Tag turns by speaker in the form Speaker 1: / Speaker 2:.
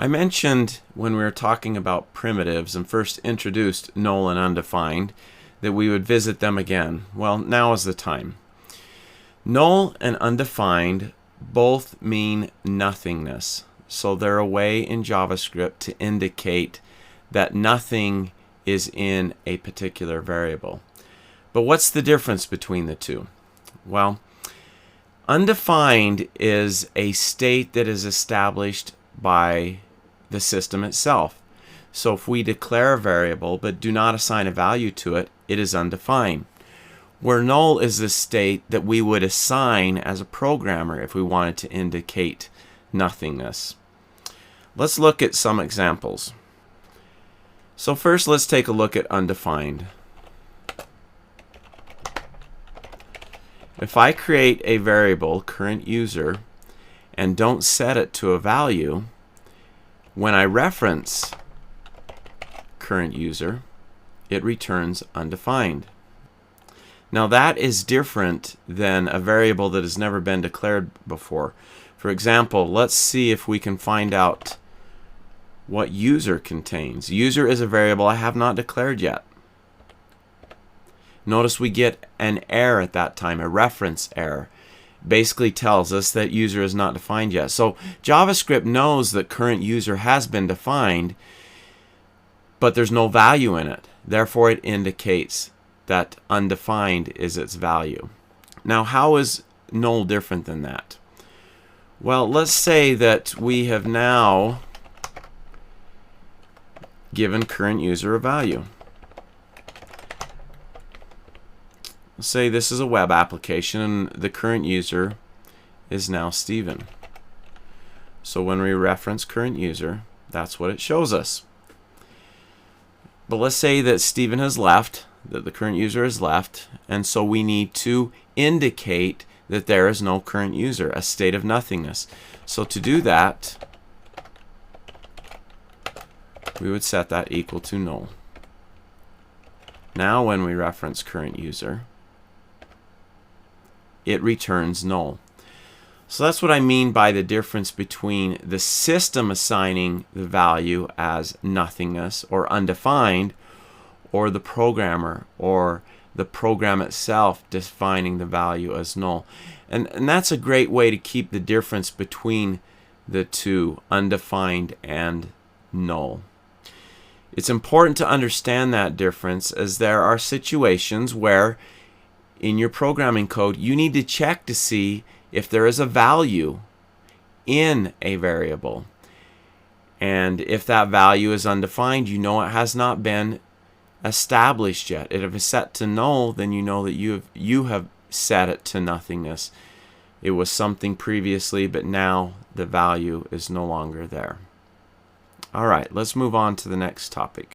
Speaker 1: I mentioned when we were talking about primitives and first introduced null and undefined that we would visit them again. Well, now is the time. Null and undefined both mean nothingness. So they're a way in JavaScript to indicate that nothing is in a particular variable. But what's the difference between the two? Well, undefined is a state that is established by the system itself. So if we declare a variable but do not assign a value to it, it is undefined. Where null is the state that we would assign as a programmer if we wanted to indicate nothingness. Let's look at some examples. So first, let's take a look at undefined. If I create a variable, current user, and don't set it to a value, when I reference current user, it returns undefined. Now that is different than a variable that has never been declared before. For example, let's see if we can find out what user contains. User is a variable I have not declared yet. Notice we get an error at that time, a reference error. Basically tells us that user is not defined yet. So JavaScript knows that current user has been defined, but there's no value in it. Therefore, it indicates that undefined is its value. Now, how is null different than that? Well, let's say that we have now given current user a value. Let's say this is a web application and the current user is now Steven. So when we reference current user, that's what it shows us. But let's say that Steven has left, that the current user has left, and so we need to indicate that there is no current user, a state of nothingness. So to do that, we would set that equal to null. Now when we reference current user, it returns null. So that's what I mean by the difference between the system assigning the value as nothingness or undefined, or the programmer or the program itself defining the value as null. And that's a great way to keep the difference between the two, undefined and null. It's important to understand that difference, as there are situations where in your programming code you need to check to see if there is a value in a variable. And if that value is undefined, you know it has not been established yet. If it's set to null, then you know that you have set it to nothingness. It was something previously, but now the value is no longer there. Alright, let's move on to the next topic.